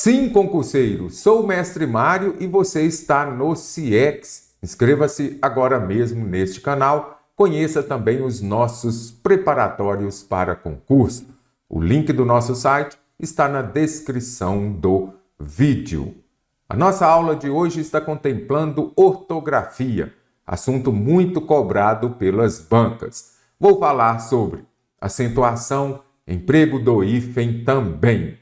Sim, concurseiro, sou o mestre Mário e você está no CIEX. Inscreva-se agora mesmo neste canal. Conheça também os nossos preparatórios para concurso. O link do nosso site está na descrição do vídeo. A nossa aula de hoje está contemplando ortografia, assunto muito cobrado pelas bancas. Vou falar sobre acentuação, emprego do hífen também.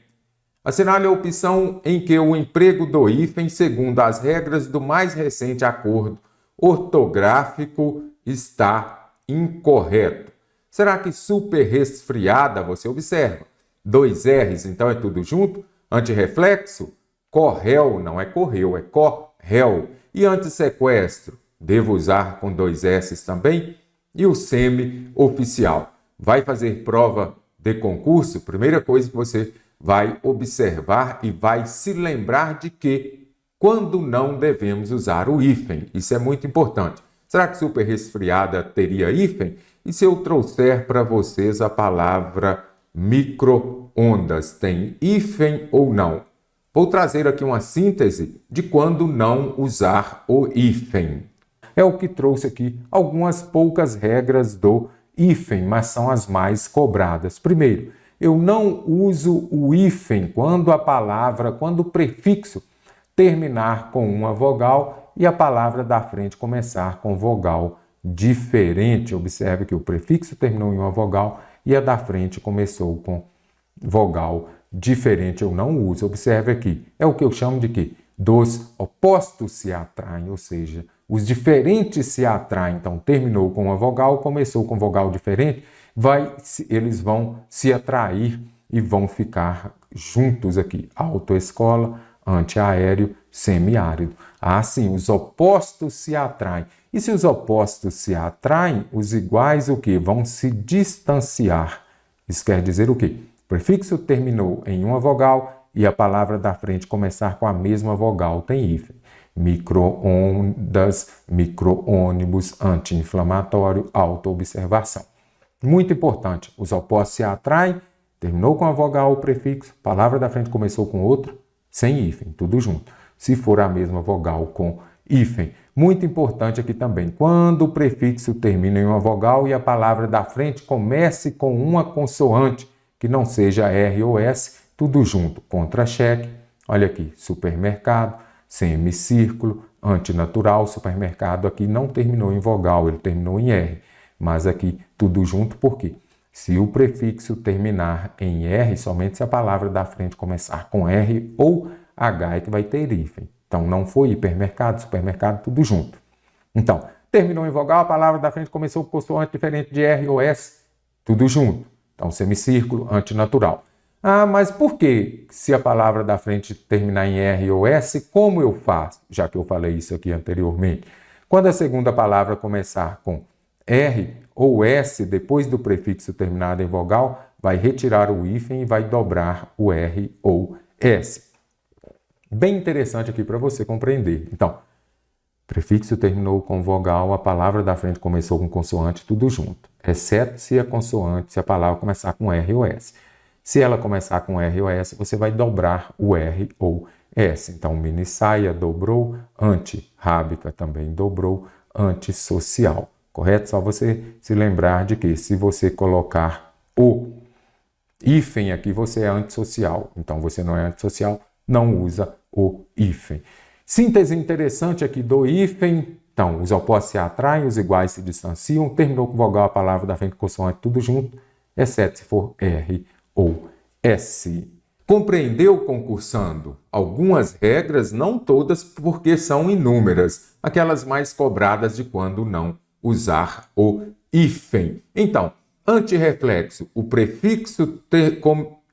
Assinale a opção em que o emprego do hífen, segundo as regras do mais recente acordo ortográfico, está incorreto. Será que super resfriada você observa? 2 R's, então é tudo junto? Antirreflexo? Corréu, não é correu, é corréu. E antissequestro? Devo usar com 2 S's também? E o semi-oficial? Vai fazer prova de concurso? Primeira coisa que você vai observar e vai se lembrar de que quando não devemos usar o hífen. Isso é muito importante. Será que super resfriada teria hífen? E se eu trouxer para vocês a palavra micro-ondas, tem hífen ou não? Vou trazer aqui uma síntese de quando não usar o hífen. É o que trouxe aqui algumas poucas regras do hífen, mas são as mais cobradas. Primeiro, eu não uso o hífen quando o prefixo terminar com uma vogal e a palavra da frente começar com vogal diferente. Observe que o prefixo terminou em uma vogal e a da frente começou com vogal diferente. Eu não uso. Observe aqui. É o que eu chamo de quê? Dos opostos se atraem, ou seja, os diferentes se atraem. Então, terminou com uma vogal, começou com vogal diferente, eles vão se atrair e vão ficar juntos aqui. Autoescola, antiaéreo, semiárido. Assim, os opostos se atraem. E se os opostos se atraem, os iguais o quê? Vão se distanciar. Isso quer dizer o quê? O prefixo terminou em uma vogal e a palavra da frente começar com a mesma vogal tem hífen. Micro-ondas, micro-ônibus, anti-inflamatório, autoobservação. Muito importante, os opostos se atraem, terminou com a vogal o prefixo, palavra da frente começou com outra, sem hífen, tudo junto. Se for a mesma vogal com hífen. Muito importante aqui também, quando o prefixo termina em uma vogal e a palavra da frente comece com uma consoante, que não seja R ou S, tudo junto. Contra-cheque, olha aqui, supermercado, semicírculo, antinatural, supermercado aqui não terminou em vogal, ele terminou em R. Mas aqui tudo junto, porque se o prefixo terminar em R, somente se a palavra da frente começar com R ou H é que vai ter hífen. Então, não foi hipermercado, supermercado, tudo junto. Então, terminou em vogal, a palavra da frente começou com consoante diferente de R ou S, tudo junto. Então, semicírculo, antinatural. Ah, mas por que se a palavra da frente terminar em R ou S, como eu faço? Já que eu falei isso aqui anteriormente. Quando a segunda palavra começar com R ou S, depois do prefixo terminado em vogal, vai retirar o hífen e vai dobrar o R ou S. Bem interessante aqui para você compreender. Então, prefixo terminou com vogal, a palavra da frente começou com consoante, tudo junto. Exceto se a palavra começar com R ou S. Se ela começar com R ou S, você vai dobrar o R ou S. Então, mini saia dobrou, antirrábica também dobrou, antissocial. Correto? Só você se lembrar de que se você colocar o hífen aqui, você é antissocial. Então, você não é antissocial, não usa o hífen. Síntese interessante aqui do hífen. Então, os opostos se atraem, os iguais se distanciam. Terminou com vogal, a palavra da frente, consoante, tudo junto, exceto se for R ou S. Compreendeu, concursando? Algumas regras, não todas, porque são inúmeras. Aquelas mais cobradas de quando não usar o hífen. Então, antirreflexo, o prefixo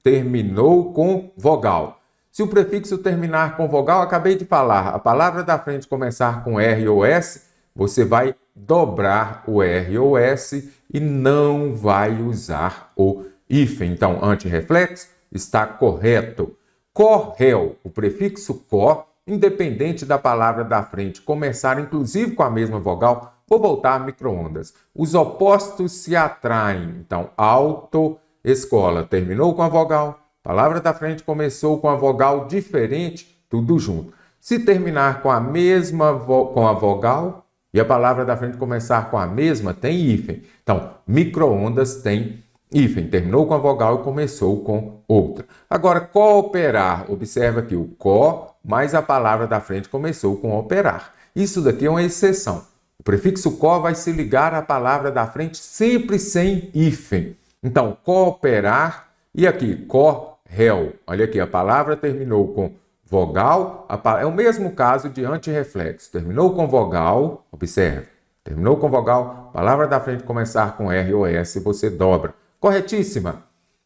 terminou com vogal. Se o prefixo terminar com vogal, acabei de falar, a palavra da frente começar com R ou S, você vai dobrar o R ou S e não vai usar o hífen. Então, antirreflexo está correto. Corréu, o prefixo cor, independente da palavra da frente começar inclusive com a mesma vogal, vou voltar a micro-ondas. Os opostos se atraem. Então, autoescola terminou com a vogal, palavra da frente começou com a vogal diferente, tudo junto. Se terminar com a mesma com a vogal e a palavra da frente começar com a mesma, tem hífen. Então, micro-ondas tem hífen. Terminou com a vogal e começou com outra. Agora, cooperar. Observa que o co mais a palavra da frente começou com operar. Isso daqui é uma exceção. O prefixo co vai se ligar à palavra da frente sempre sem hífen. Então, cooperar e aqui, correu. Olha aqui, a palavra terminou com vogal. É o mesmo caso de antirreflexo. Terminou com vogal, observe. Terminou com vogal, palavra da frente começar com R ou S, você dobra. Corretíssima.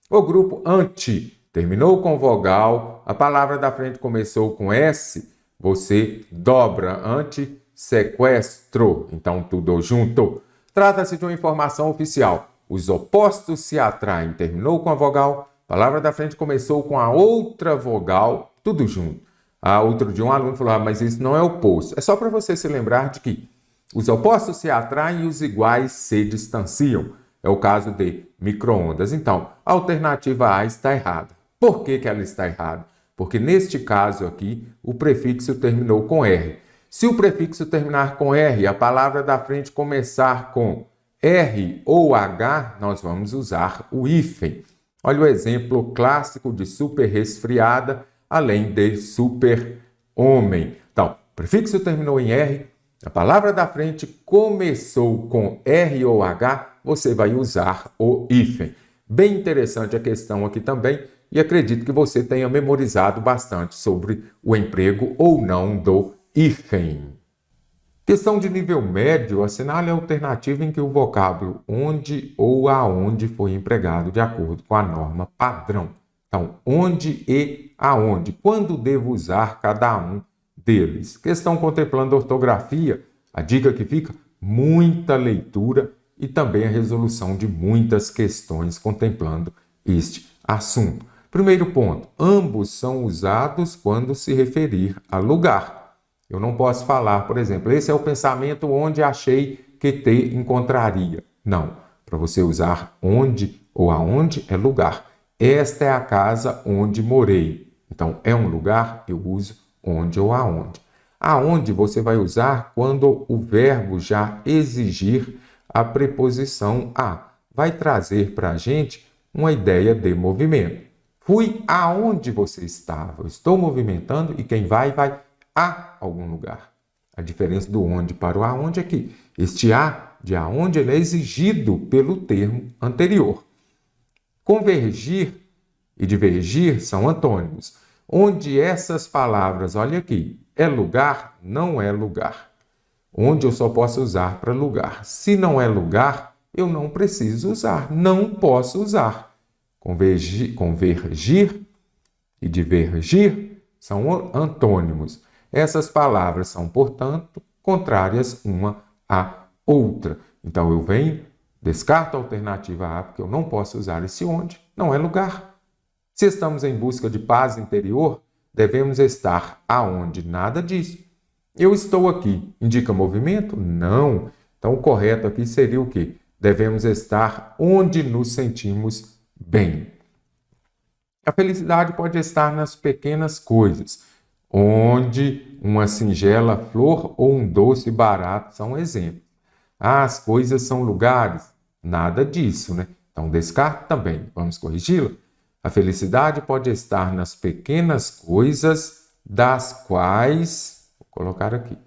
O grupo anti. Terminou com vogal, a palavra da frente começou com S, você dobra. Anti-sequestro. Então, tudo junto. Trata-se de uma informação oficial. Os opostos se atraem. Terminou com a vogal, palavra da frente começou com a outra vogal, tudo junto. Outro dia um aluno falou, mas isso não é oposto. É só para você se lembrar de que os opostos se atraem e os iguais se distanciam. É o caso de micro-ondas. Então, a alternativa A está errada. Por que ela está errada? Porque neste caso aqui, o prefixo terminou com R. Se o prefixo terminar com R e a palavra da frente começar com R ou H, nós vamos usar o hífen. Olha o exemplo clássico de super resfriada, além de super homem. Então, o prefixo terminou em R, a palavra da frente começou com R ou H, você vai usar o hífen. Bem interessante a questão aqui também, e acredito que você tenha memorizado bastante sobre o emprego ou não do hífen. Questão de nível médio, assinale a alternativa em que o vocábulo onde ou aonde foi empregado de acordo com a norma padrão. Então, onde e aonde? Quando devo usar cada um deles? Questão contemplando ortografia, a dica que fica, muita leitura e também a resolução de muitas questões contemplando este assunto. Primeiro ponto, ambos são usados quando se referir a lugar. Eu não posso falar, por exemplo, esse é o pensamento onde achei que te encontraria. Não, para você usar onde ou aonde é lugar. Esta é a casa onde morei. Então, é um lugar, eu uso onde ou aonde. Aonde você vai usar quando o verbo já exigir a preposição a. Vai trazer para a gente uma ideia de movimento. Fui aonde você estava. Eu estou movimentando e quem vai a algum lugar. A diferença do onde para o aonde é que este a de aonde ele é exigido pelo termo anterior. Convergir e divergir são antônimos. Onde essas palavras, olha aqui, é lugar, não é lugar. Onde eu só posso usar para lugar. Se não é lugar, eu não preciso usar, não posso usar. Convergir e divergir são antônimos. Essas palavras são, portanto, contrárias uma à outra. Então, eu venho, descarto a alternativa A, porque eu não posso usar esse onde, não é lugar. Se estamos em busca de paz interior, devemos estar aonde nada disso. Eu estou aqui. Indica movimento? Não. Então, o correto aqui seria o quê? Devemos estar onde nos sentimos bem. A felicidade pode estar nas pequenas coisas, onde uma singela flor ou um doce barato são exemplos. As coisas são lugares? Nada disso, né? Então, descarta também. Vamos corrigi-la? A felicidade pode estar nas pequenas coisas das quais, vou colocar aqui,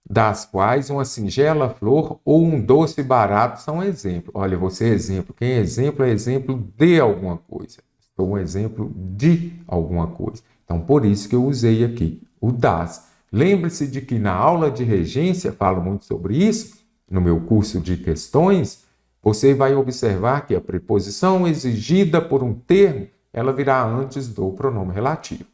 das quais uma singela flor ou um doce barato são exemplo. Olha, você é exemplo. Quem é exemplo de alguma coisa. Sou um exemplo de alguma coisa. Então, por isso que eu usei aqui o das. Lembre-se de que na aula de regência, falo muito sobre isso, no meu curso de questões, você vai observar que a preposição exigida por um termo, ela virá antes do pronome relativo.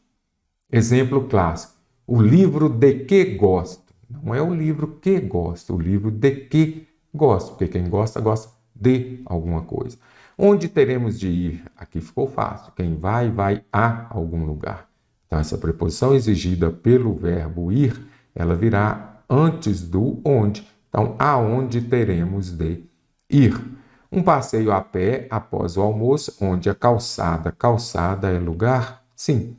Exemplo clássico. O livro de que gosto. Não é o livro que gosto, o livro de que gosto, porque quem gosta, gosta de alguma coisa. Onde teremos de ir? Aqui ficou fácil. Quem vai, vai a algum lugar. Então, essa preposição exigida pelo verbo ir, ela virá antes do onde. Então, aonde teremos de ir? Um passeio a pé após o almoço, onde a calçada é lugar? Sim.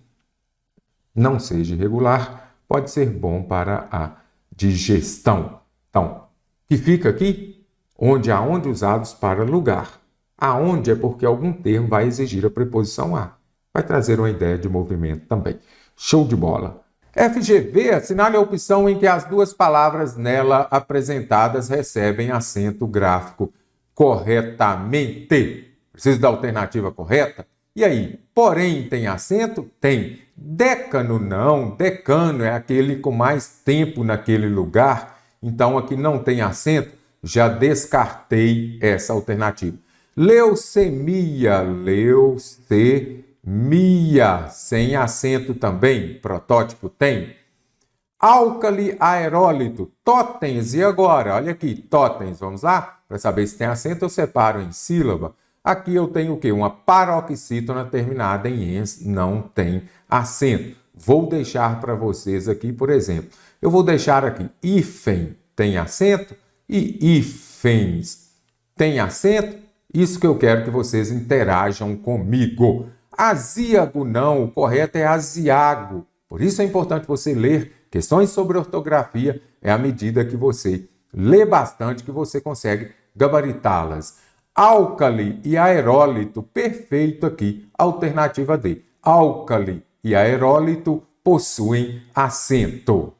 Não seja irregular, pode ser bom para a digestão. Então, que fica aqui? Onde, aonde usados para lugar. Aonde é porque algum termo vai exigir a preposição a. Vai trazer uma ideia de movimento também. Show de bola! FGV assinale a opção em que as duas palavras nela apresentadas recebem acento gráfico corretamente. Precisa da alternativa correta? E aí, porém tem acento? Tem. Décano não. Decano é aquele com mais tempo naquele lugar. Então aqui não tem acento. Já descartei essa alternativa. Leucemia, sem acento também, protótipo tem. Álcali aerólito, totens, e agora? Olha aqui, totens, vamos lá? Para saber se tem acento eu separo em sílaba. Aqui eu tenho o quê? Uma paroxítona terminada em ens, não tem acento. Vou deixar para vocês aqui, por exemplo. Eu vou deixar aqui, hífen tem acento e hífens tem acento. Isso que eu quero que vocês interajam comigo. Azíago não, o correto é aziago. Por isso é importante você ler questões sobre ortografia. É à medida que você lê bastante que você consegue gabaritá-las. Álcali e aerólito, perfeito aqui. Alternativa D. Álcali e aerólito possuem acento.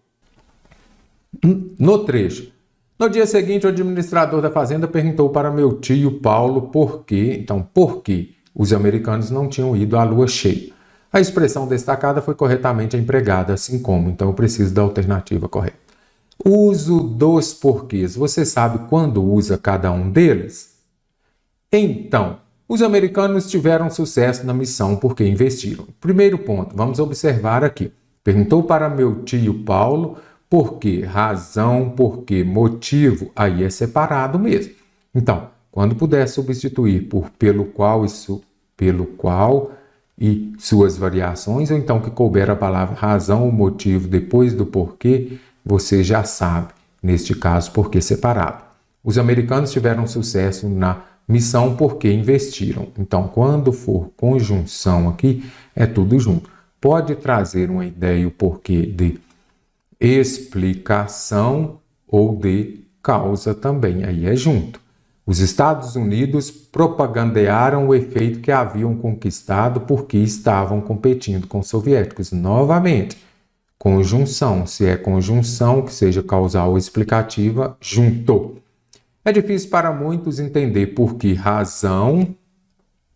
No trecho. No dia seguinte, o administrador da fazenda perguntou para meu tio Paulo por quê. Então, por que os americanos não tinham ido à lua cheia? A expressão destacada foi corretamente empregada, assim como. Então, eu preciso da alternativa correta. Uso dos porquês. Você sabe quando usa cada um deles? Então, os americanos tiveram sucesso na missão porque investiram. Primeiro ponto, vamos observar aqui. Perguntou para meu tio Paulo por que, razão, por que, motivo, aí é separado mesmo. Então, quando puder substituir por pelo qual e suas variações, ou então que couber a palavra razão ou motivo depois do porquê, você já sabe, neste caso, porquê separado. Os americanos tiveram sucesso na missão porque investiram. Então, quando for conjunção aqui, é tudo junto. Pode trazer uma ideia o porquê de explicação ou de causa também, aí é junto. Os Estados Unidos propagandearam o efeito que haviam conquistado porque estavam competindo com os soviéticos. Novamente, conjunção. Se é conjunção, que seja causal ou explicativa, junto. É difícil para muitos entender por que razão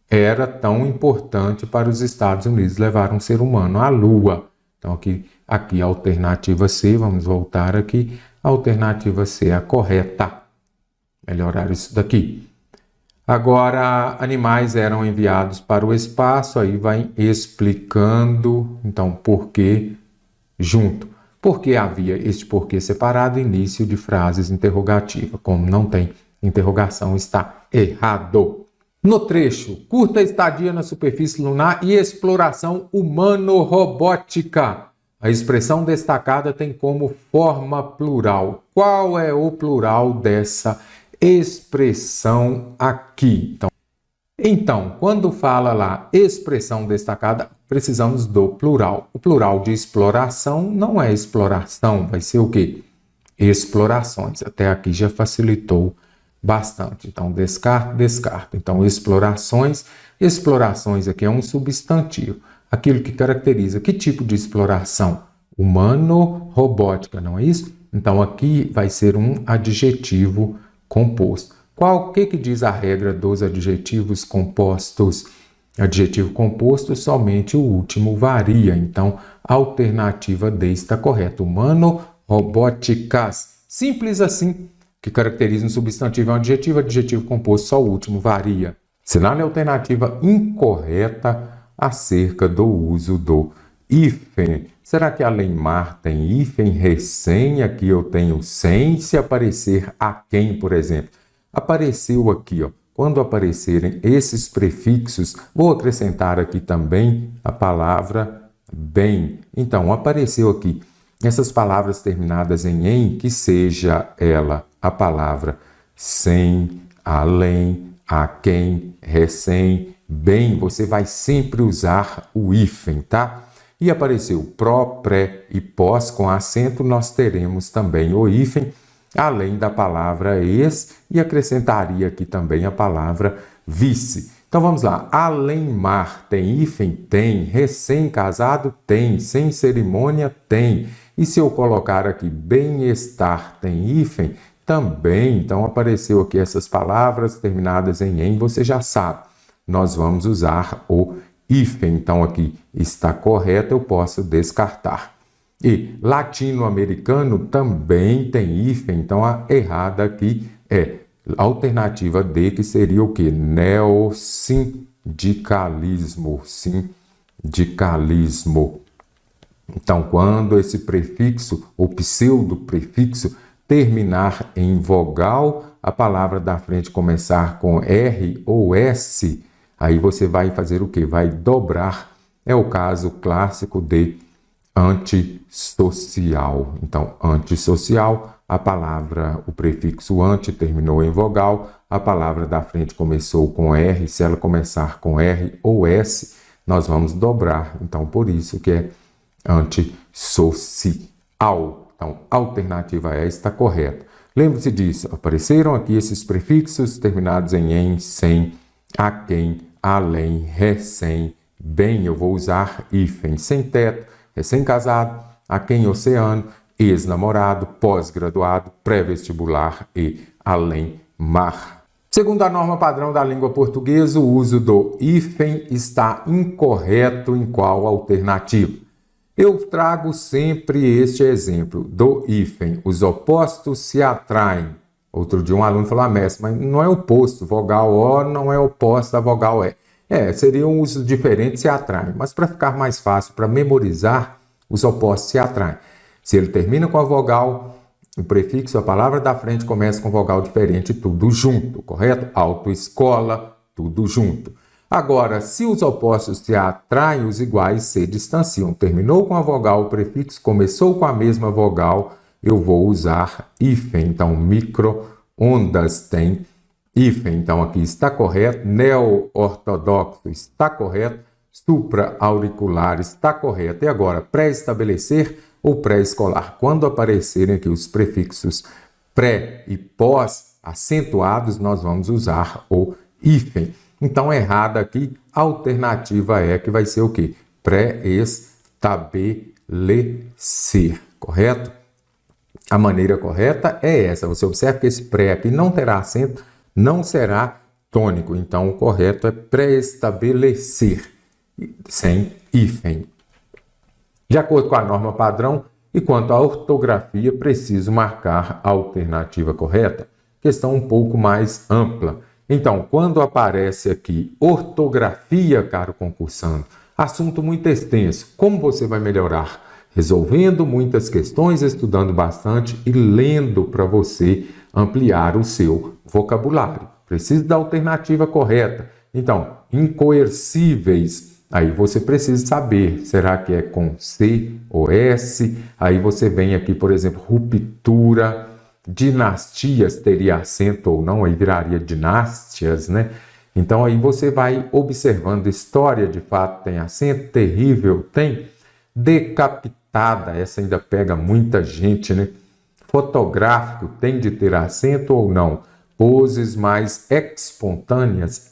era tão importante para os Estados Unidos levar um ser humano à Lua. Então, aqui a alternativa C, vamos voltar aqui, a alternativa C é a correta. Melhorar isso daqui. Agora, animais eram enviados para o espaço, aí vai explicando, então, por que junto. Porque havia este porquê separado, início de frases interrogativa. Como não tem interrogação, está errado. No trecho, curta estadia na superfície lunar e exploração humano-robótica. A expressão destacada tem como forma plural. Qual é o plural dessa expressão aqui? Então, quando fala lá expressão destacada, precisamos do plural. O plural de exploração não é exploração, vai ser o quê? Explorações. Até aqui já facilitou bastante. Então, descarta. Então, explorações aqui é um substantivo. Aquilo que caracteriza que tipo de exploração? Humano-robótica, não é isso? Então, aqui vai ser um adjetivo composto. O que diz a regra dos adjetivos compostos? Adjetivo composto, somente o último varia. Então, a alternativa D está correta. Humano-robóticas. Simples assim. Que caracteriza um substantivo é um adjetivo composto, só o último varia. Sinal a alternativa incorreta acerca do uso do hífen. Será que além mar tem hífen, recém? Aqui eu tenho sem, se aparecer a quem, por exemplo. Apareceu aqui, ó. Quando aparecerem esses prefixos, vou acrescentar aqui também a palavra bem. Então, apareceu aqui essas palavras terminadas em, que seja ela a palavra sem, além, a quem, recém, bem, você vai sempre usar o hífen, tá? E apareceu pró, pré e pós com acento, nós teremos também o hífen, além da palavra ex, e acrescentaria aqui também a palavra vice. Então vamos lá, além-mar tem hífen? Tem. Recém-casado? Tem. Sem cerimônia? Tem. E se eu colocar aqui bem-estar tem hífen? Também. Então apareceu aqui essas palavras terminadas em, você já sabe. Nós vamos usar o hífen. Então aqui está correto, eu posso descartar. E latino-americano também tem hífen, então a errada aqui é a alternativa D, que seria o quê? Neossindicalismo. Sindicalismo. Então, quando esse prefixo ou pseudo-prefixo terminar em vogal, a palavra da frente começar com R ou S, aí você vai fazer o quê? Vai dobrar. É o caso clássico de antissocial. Então, antissocial, a palavra, o prefixo anti terminou em vogal, a palavra da frente começou com R, se ela começar com R ou S, nós vamos dobrar. Então, por isso que é antissocial. Então, a alternativa E está correta. Lembre-se disso, apareceram aqui esses prefixos terminados em, sem, a quem, além, recém, bem, eu vou usar hífen, sem teto, recém-casado, a quem oceano, ex-namorado, pós-graduado, pré-vestibular e além-mar. Segundo a norma padrão da língua portuguesa, o uso do hífen está incorreto em qual alternativa? Eu trago sempre este exemplo do hífen. Os opostos se atraem. Outro dia um aluno falou, mestre, mas não é oposto, vogal O não é oposto à vogal E. Seria um uso diferente, se atraem. Mas para ficar mais fácil, para memorizar, os opostos se atraem. Se ele termina com a vogal, o prefixo, a palavra da frente começa com vogal diferente, tudo junto, correto? Autoescola, tudo junto. Agora, se os opostos se atraem, os iguais se distanciam. Terminou com a vogal, o prefixo começou com a mesma vogal, eu vou usar hífen. Então, micro-ondas tem hífen. Então, aqui está correto. Neo-ortodoxo está correto. Supra-auricular está correto. E agora, pré-estabelecer ou pré-escolar? Quando aparecerem aqui os prefixos pré e pós acentuados, nós vamos usar o hífen. Então, errada aqui, a alternativa é que vai ser o quê? Pré-estabelecer, correto? A maneira correta é essa. Você observa que esse pré aqui não terá acento, não será tônico. Então, o correto é pré-estabelecer, sem hífen. De acordo com a norma padrão, e quanto à ortografia, preciso marcar a alternativa correta. Questão um pouco mais ampla. Então, quando aparece aqui ortografia, caro concursando, assunto muito extenso, como você vai melhorar? Resolvendo muitas questões, estudando bastante e lendo para você ampliar o seu vocabulário. Precisa da alternativa correta. Então, incoercíveis, aí você precisa saber, será que é com C ou S? Aí você vem aqui, por exemplo, ruptura. Dinastias teria acento ou não, aí viraria dinástias, né? Então aí você vai observando, história de fato tem acento, terrível tem, decapitada, essa ainda pega muita gente, né? Fotográfico tem de ter acento ou não, poses mais espontâneas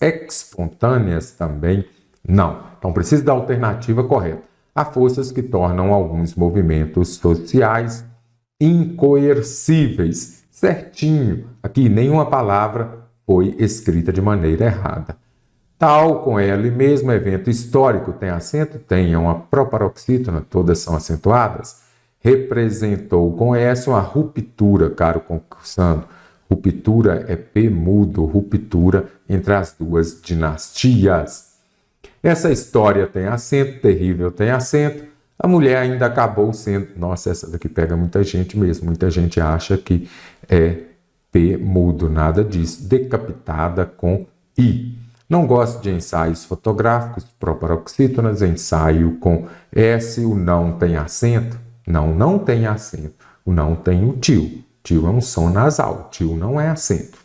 também não. Então precisa da alternativa correta. Há forças que tornam alguns movimentos sociais incoercíveis. Certinho. Aqui nenhuma palavra foi escrita de maneira errada. Tal com L mesmo, evento histórico tem acento? Tem, é uma proparoxítona, todas são acentuadas. Representou com S uma ruptura, caro concursando. Ruptura é P mudo, ruptura entre as duas dinastias. Essa história tem acento, terrível tem acento. A mulher ainda acabou sendo... Nossa, essa daqui pega muita gente mesmo. Muita gente acha que é P mudo, nada disso. Decapitada com I. Não gosto de ensaios fotográficos, proparoxítonas, ensaio com S. O não tem acento? Não tem acento. O não tem o tio. Tio é um som nasal. Tio não é acento.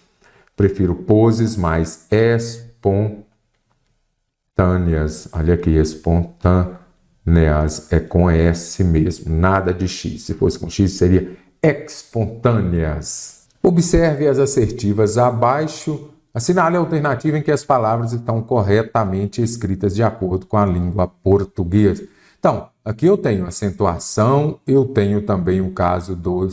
Prefiro poses mais espontâneas. Olha aqui, espontâneas é com S mesmo, nada de X. Se fosse com X, seria espontâneas. Observe as assertivas abaixo. Assinale a alternativa em que as palavras estão corretamente escritas de acordo com a língua portuguesa. Então, aqui eu tenho acentuação, eu tenho também o caso do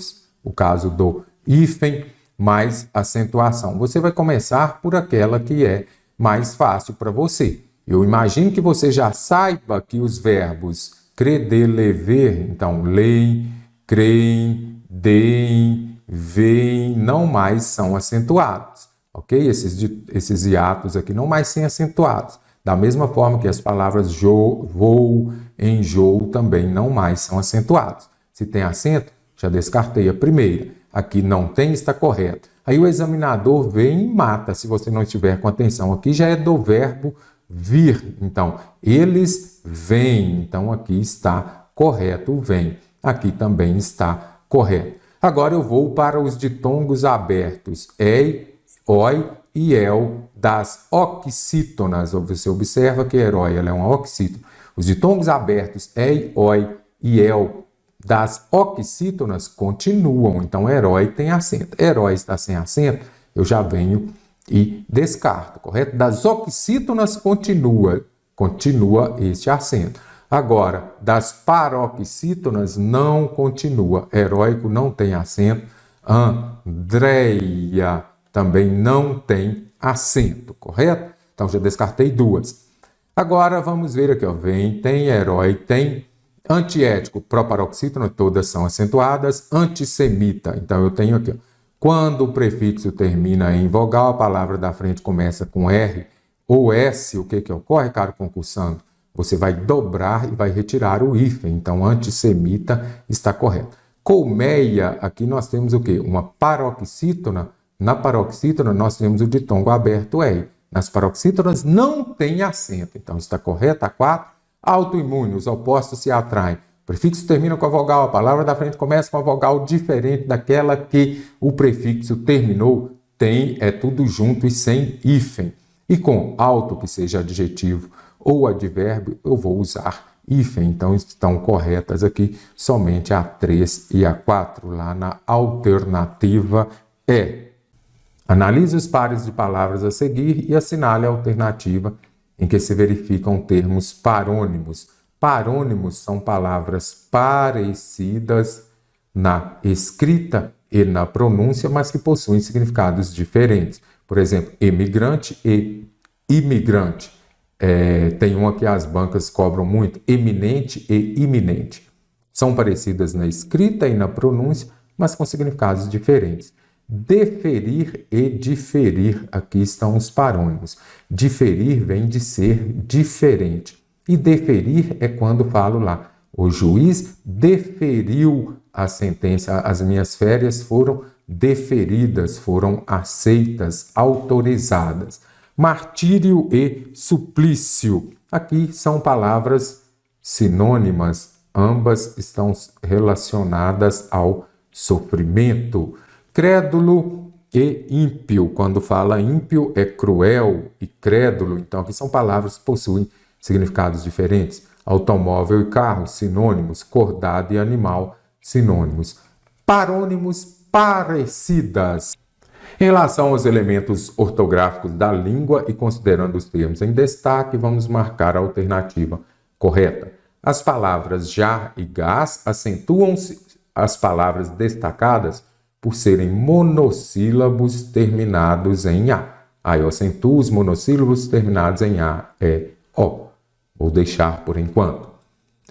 hífen mais acentuação. Você vai começar por aquela que é mais fácil para você. Eu imagino que você já saiba que os verbos creder, lever, então leem, creem, deem, veem, não mais são acentuados, ok? Esses hiatos aqui não mais são acentuados. Da mesma forma que as palavras vou, enjoo também não mais são acentuados. Se tem acento, já descartei a primeira. Aqui não tem, está correto. Aí o examinador vem e mata, se você não estiver com atenção. Aqui já é do verbo vir. Então, eles vêm. Então, aqui está correto o vem. Aqui também está correto. Agora eu vou para os ditongos abertos. Ei, oi e el das oxítonas. Você observa que herói ela é uma oxítona. Os ditongos abertos, ei, oi e el das oxítonas continuam. Então, herói tem acento. Herói está sem acento, eu já venho e descarto, correto? Das oxítonas continua este acento. Agora, das paroxítonas não continua. Heróico não tem acento. Andréia também não tem acento, correto? Então, já descartei duas. Agora, vamos ver aqui, ó. Vem, tem, herói, tem. Antiético, proparoxítona, todas são acentuadas. Antissemita, então eu tenho aqui, ó. Quando o prefixo termina em vogal, a palavra da frente começa com R ou S, o que ocorre, caro concursando? Você vai dobrar e vai retirar o hífen. Então, antissemita está correto. Colmeia, aqui nós temos o quê? Uma paroxítona. Na paroxítona, nós temos o ditongo aberto E. Nas paroxítonas não tem acento. Então, está correto a 4. Autoimune, os opostos se atraem. O prefixo termina com a vogal, a palavra da frente começa com a vogal diferente daquela que o prefixo terminou, tem, é tudo junto e sem hífen. E com auto, que seja adjetivo ou advérbio, eu vou usar hífen. Então, estão corretas aqui somente a 3 e a 4, lá na alternativa E. Analise os pares de palavras a seguir e assinale a alternativa em que se verificam termos parônimos. Parônimos são palavras parecidas na escrita e na pronúncia, mas que possuem significados diferentes. Por exemplo, emigrante e imigrante. Tem uma que as bancas cobram muito, eminente e iminente. São parecidas na escrita e na pronúncia, mas com significados diferentes. Deferir e diferir, aqui estão os parônimos. Diferir vem de ser diferente. E deferir é quando falo lá, o juiz deferiu a sentença, as minhas férias foram deferidas, foram aceitas, autorizadas. Martírio e suplício, aqui são palavras sinônimas, ambas estão relacionadas ao sofrimento. Crédulo e ímpio, quando fala ímpio é cruel e crédulo, então aqui são palavras que possuem significados diferentes. Automóvel e carro, sinônimos. Cordado e animal, sinônimos. Parônimos parecidas. Em relação aos elementos ortográficos da língua e considerando os termos em destaque, vamos marcar a alternativa correta. As palavras já e gás acentuam-se as palavras destacadas por serem monossílabos terminados em A. Aí eu acentuo os monossílabos terminados em A, E, O. Vou deixar por enquanto.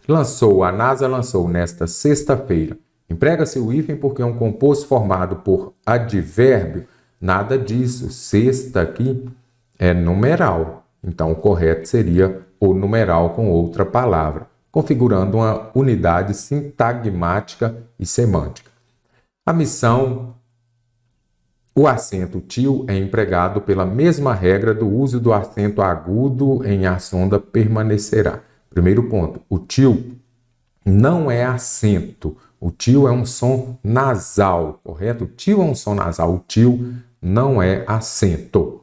Lançou, a NASA lançou nesta sexta-feira. Emprega-se o hífen porque é um composto formado por advérbio. Nada disso. Sexta aqui é numeral. Então, o correto seria o numeral com outra palavra, configurando uma unidade sintagmática e semântica. A missão, o acento tio é empregado pela mesma regra do uso do acento agudo em a sonda permanecerá. Primeiro ponto, o tio não é acento. O tio é um som nasal, correto? O tio é um som nasal. O tio não é acento.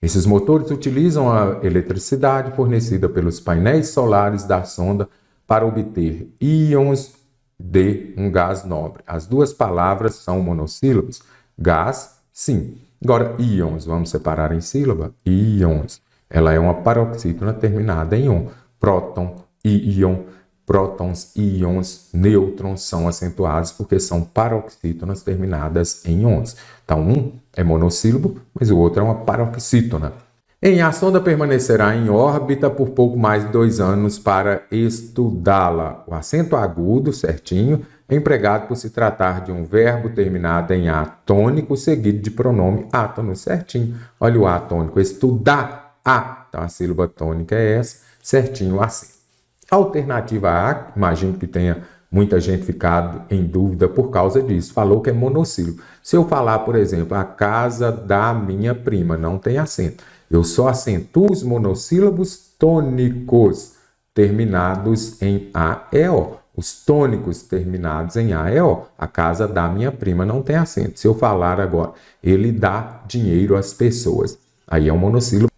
Esses motores utilizam a eletricidade fornecida pelos painéis solares da sonda para obter íons de um gás nobre. As duas palavras são monossílabos. Gás, sim. Agora, íons, vamos separar em sílaba? Íons. Ela é uma paroxítona terminada em on. Próton e íon. Prótons, íons, nêutrons são acentuados porque são paroxítonas terminadas em ons. Então, um é monossílabo, mas o outro é uma paroxítona. A sonda permanecerá em órbita por pouco mais de 2 anos para estudá-la. O acento agudo, certinho, é empregado por se tratar de um verbo terminado em A tônico, seguido de pronome átono, certinho. Olha o A tônico, estudar A. Então, a sílaba tônica é essa, certinho o acento. Alternativa A, imagino que tenha muita gente ficado em dúvida por causa disso. Falou que é monossílabo. Se eu falar, por exemplo, a casa da minha prima, não tem acento. Eu só acentuo os monossílabos tônicos terminados em A e O. Os tônicos terminados em A e O. A casa da minha prima não tem acento. Se eu falar agora, ele dá dinheiro às pessoas. Aí é um monossílabo.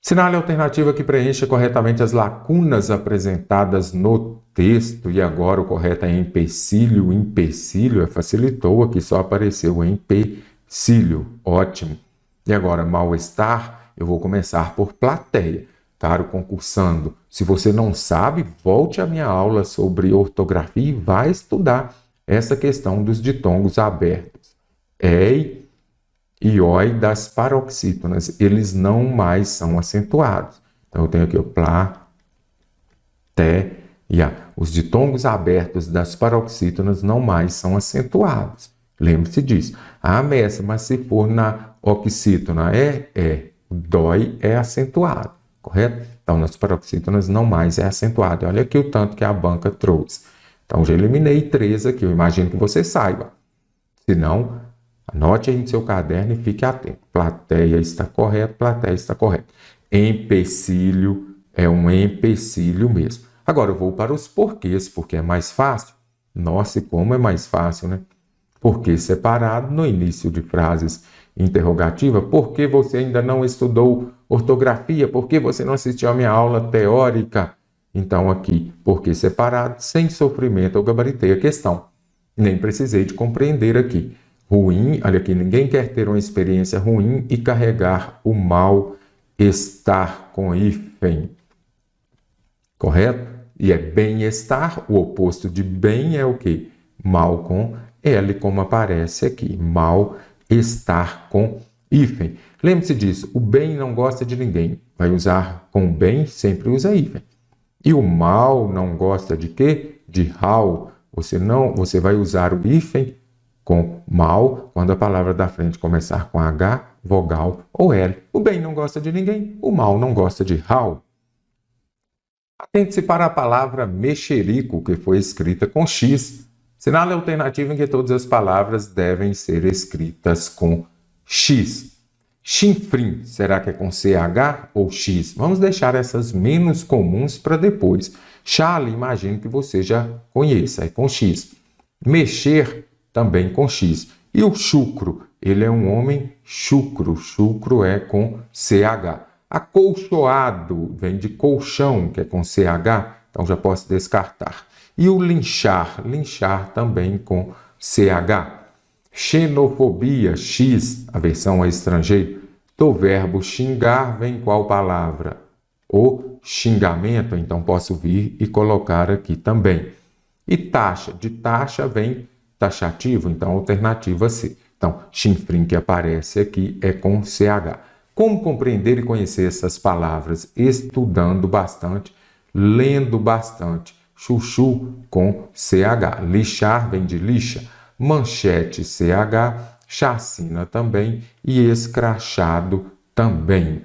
Sinale a alternativa que preencha corretamente as lacunas apresentadas no texto. E agora o correto é empecilho. Empecilho facilitou, aqui só apareceu empecilho. Ótimo. E agora, mal-estar. Eu vou começar por plateia. Caro concursando, se você não sabe, volte à minha aula sobre ortografia e vai estudar essa questão dos ditongos abertos. Ei e oi das paroxítonas, eles não mais são acentuados. Então, eu tenho aqui o plateia. Os ditongos abertos das paroxítonas não mais são acentuados. Lembre-se disso. Mestre, mas se for na oxítona, dói é acentuado, correto? Então, nas paroxítonas não mais é acentuado. Olha aqui o tanto que a banca trouxe. Então, já eliminei 3 aqui, eu imagino que você saiba. Se não, anote aí no seu caderno e fique atento. Plateia está correto, plateia está correto. Empecilho é um empecilho mesmo. Agora eu vou para os porquês, porque é mais fácil. Nossa, e como é mais fácil, né? Porquê separado no início de frases interrogativa. Por que você ainda não estudou ortografia? Por que você não assistiu à minha aula teórica? Então aqui, porquê separado, sem sofrimento, eu gabaritei a questão. Nem precisei de compreender aqui. Ruim, olha aqui, ninguém quer ter uma experiência ruim e carregar o mal-estar com hífen. Correto? E é bem-estar, o oposto de bem é o quê? Mal com L, como aparece aqui. Mal-estar com hífen. Lembre-se disso, o bem não gosta de ninguém. Vai usar com bem, sempre usa hífen. E o mal não gosta de quê? De hal. Você vai usar o hífen com mal quando a palavra da frente começar com H, vogal ou L. O bem não gosta de ninguém, o mal não gosta de hal. Atente-se para a palavra mexerico, que foi escrita com X. Sinale a alternativa em que todas as palavras devem ser escritas com X. Chinfrim, será que é com CH ou X? Vamos deixar essas menos comuns para depois. Chale, imagino que você já conheça, é com X. Mexer, também com X. E o chucro, ele é um homem chucro. Chucro é com CH. Acolchoado, vem de colchão, que é com CH, então já posso descartar. E o linchar, linchar também com CH. Xenofobia, X, a versão a estrangeiro. Do verbo xingar vem qual palavra? O xingamento, então posso vir e colocar aqui também. E taxa, de taxa vem taxativo, então alternativa C. Então, chinfrim que aparece aqui é com CH. Como compreender e conhecer essas palavras? Estudando bastante, lendo bastante. Chuchu com CH. Lixar vem de lixa. Manchete CH. Chacina também. E escrachado também.